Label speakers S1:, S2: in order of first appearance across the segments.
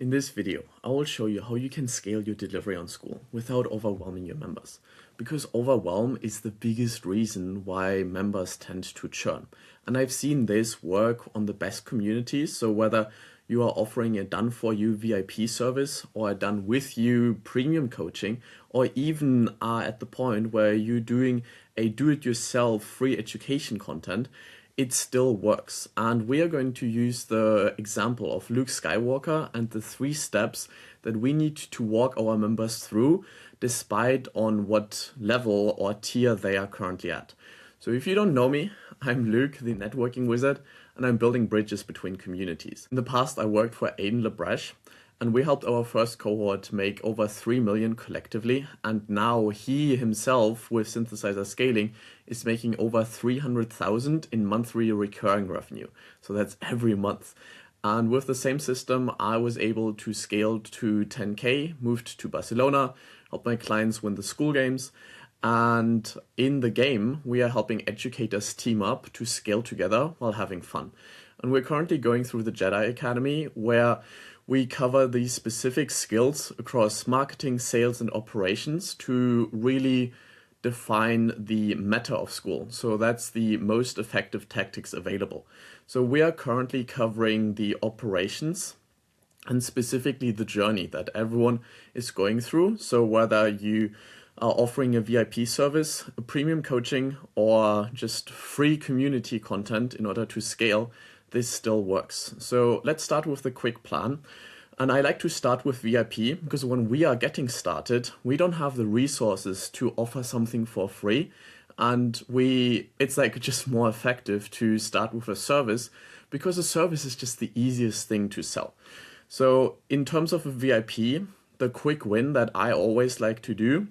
S1: In this video, I will show you how you can scale your delivery on Skool without overwhelming your members. Because overwhelm is the biggest reason why members tend to churn. And I've seen this work on the best communities. So whether you are offering a done-for-you VIP service or a done-with-you premium coaching, or even are at the point where you're doing a do-it-yourself free education content, it still works. And we are going to use the example of Luke Skywalker and the 3 steps that we need to walk our members through, despite on what level or tier they are currently at. So if you don't know me, I'm Luke, the networking wizard, and I'm building bridges between communities. In the past, I worked for Aiden LeBreche, and we helped our first cohort make over 3 million collectively. And now he himself, with synthesizer scaling, is making over 300,000 in monthly recurring revenue. So that's every month. And with the same system, I was able to scale to 10K, moved to Barcelona, helped my clients win the Skool games. And in the game, we are helping educators team up to scale together while having fun. And we're currently going through the Jedi Academy, where we cover these specific skills across marketing, sales, and operations to really define the meta of Skool. So that's the most effective tactics available. So we are currently covering the operations and specifically the journey that everyone is going through. So whether you are offering a VIP service, a premium coaching, or just free community content in order to scale, this still works. So let's start with the quick plan. And I like to start with VIP because when we are getting started, we don't have the resources to offer something for free. And it's like just more effective to start with a service because a service is just the easiest thing to sell. So in terms of a VIP, the quick win that I always like to do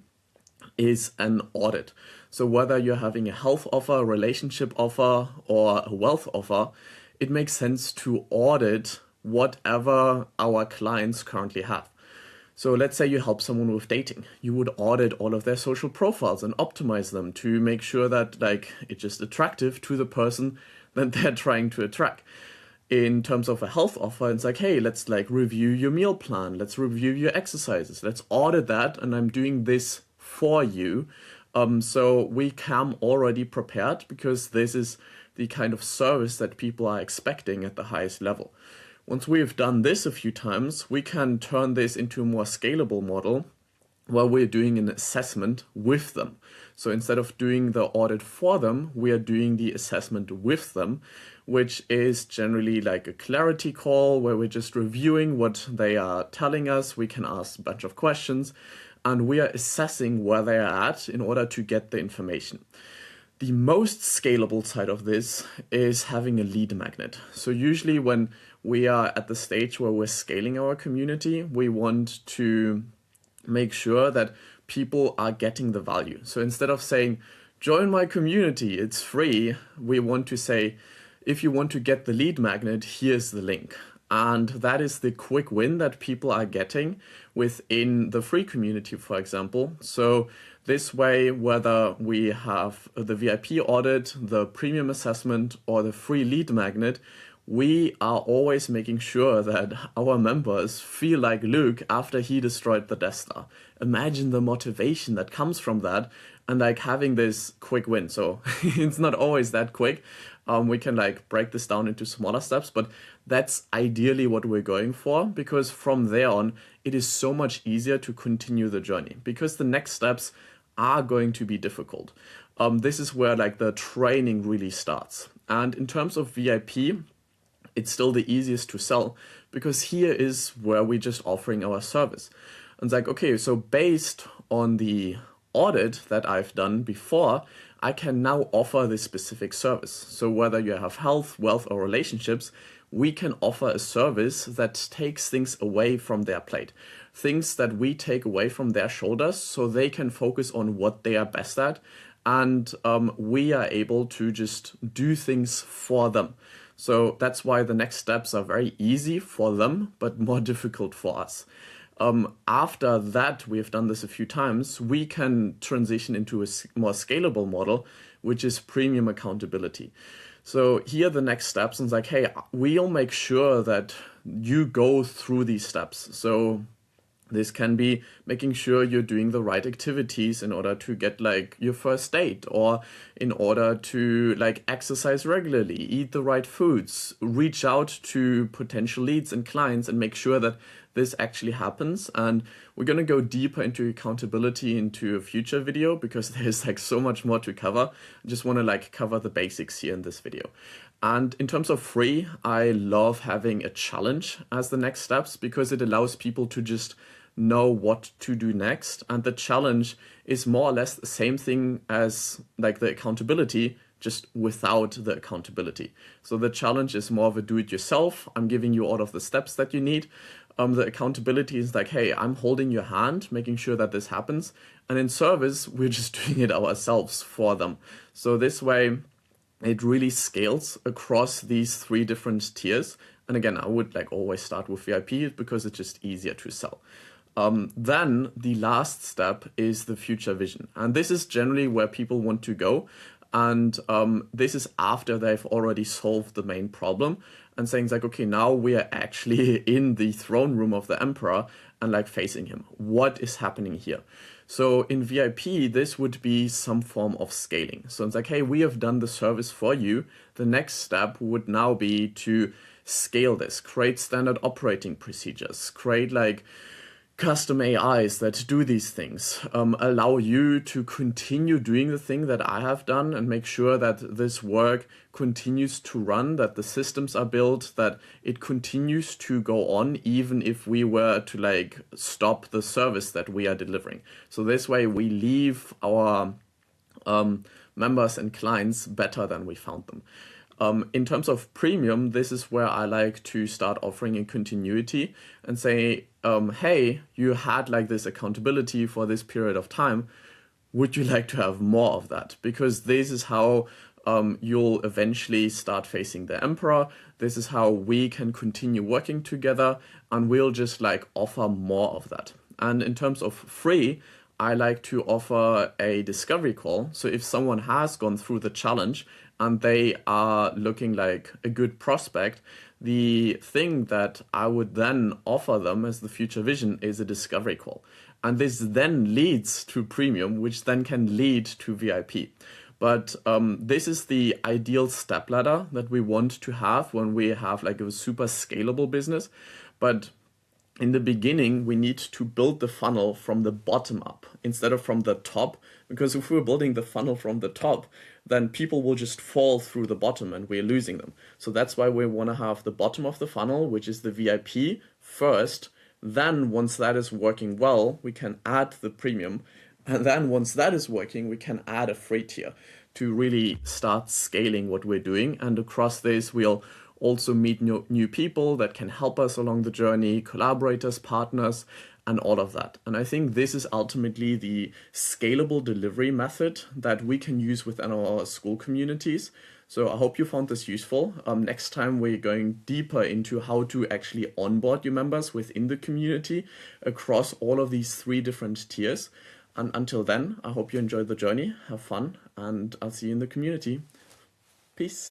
S1: is an audit. So whether you're having a health offer, a relationship offer, or a wealth offer, it makes sense to audit whatever our clients currently have. So let's say you help someone with dating. You would audit all of their social profiles and optimize them to make sure that it's just attractive to the person that they're trying to attract. In terms of a health offer, it's like, hey, let's review your meal plan. Let's review your exercises. Let's audit that. And I'm doing this for you. So we come already prepared because this is the kind of service that people are expecting at the highest level. Once we've done this a few times, we can turn this into a more scalable model where we're doing an assessment with them. So instead of doing the audit for them, we are doing the assessment with them, which is generally like a clarity call where we're just reviewing what they are telling us. We can ask a bunch of questions and we are assessing where they are at in order to get the information. The most scalable side of this is having a lead magnet. So usually when we are at the stage where we're scaling our community, we want to make sure that people are getting the value. So instead of saying, join my community, it's free, we want to say, if you want to get the lead magnet, here's the link. And that is the quick win that people are getting within the free community, for example. So this way, whether we have the VIP audit, the premium assessment, or the free lead magnet, we are always making sure that our members feel like Luke after he destroyed the Death Star. Imagine the motivation that comes from that and having this quick win. So it's not always that quick. We can break this down into smaller steps, but that's ideally what we're going for because from there on, it is so much easier to continue the journey because the next steps are going to be difficult. This is where the training really starts. And in terms of VIP, it's still the easiest to sell because here is where we're just offering our service. And it's okay, so based on the audit that I've done before, I can now offer this specific service. So whether you have health, wealth, or relationships, we can offer a service that takes things away from their plate. Things that we take away from their shoulders so they can focus on what they are best at. And we are able to just do things for them. So that's why the next steps are very easy for them, but more difficult for us. After that, we have done this a few times, we can transition into a more scalable model, which is premium accountability. So here are the next steps. And it's hey, we'll make sure that you go through these steps. So this can be making sure you're doing the right activities in order to get like your first date, or in order to like exercise regularly, eat the right foods, reach out to potential leads and clients and make sure that this actually happens. And we're going to go deeper into accountability into a future video because there's like so much more to cover. I just want to like cover the basics here in this video. And in terms of free, I love having a challenge as the next steps because it allows people to just know what to do next. And the challenge is more or less the same thing as like the accountability, just without the accountability. So the challenge is more of a do-it-yourself. I'm giving you all of the steps that you need. The accountability is like, hey, I'm holding your hand, making sure that this happens. And in service, we're just doing it ourselves for them. So this way, it really scales across these 3 different tiers. And again, I would like always start with VIP because it's just easier to sell. Then the last step is the future vision. And this is generally where people want to go. And this is after they've already solved the main problem and saying like, okay, now we are actually in the throne room of the emperor and like facing him. What is happening here? So in VIP, this would be some form of scaling. So it's like, hey, we have done the service for you. The next step would now be to scale this, create standard operating procedures, create like custom AIs that do these things, allow you to continue doing the thing that I have done and make sure that this work continues to run, that the systems are built, that it continues to go on even if we were to like stop the service that we are delivering. So this way we leave our members and clients better than we found them. In terms of premium, this is where I like to start offering a continuity and say, hey, you had like this accountability for this period of time. Would you like to have more of that? Because this is how you'll eventually start facing the emperor. This is how we can continue working together, and we'll just like offer more of that. And in terms of free, I like to offer a discovery call. So if someone has gone through the challenge and they are looking like a good prospect, the thing that I would then offer them as the future vision is a discovery call. And this then leads to premium, which then can lead to VIP. But this is the ideal step ladder that we want to have when we have like a super scalable business. But in the beginning, we need to build the funnel from the bottom up instead of from the top, because if we're building the funnel from the top, then people will just fall through the bottom and we're losing them. So that's why we want to have the bottom of the funnel, which is the VIP first. Then once that is working well, we can add the premium. And then once that is working, we can add a free tier to really start scaling what we're doing. And across this, we'll also meet new people that can help us along the journey, collaborators, partners, and all of that. And I think this is ultimately the scalable delivery method that we can use within our Skool communities. So I hope you found this useful. Next time we're going deeper into how to actually onboard your members within the community across all of these 3 different tiers. And until then, I hope you enjoyed the journey, have fun, and I'll see you in the community. Peace.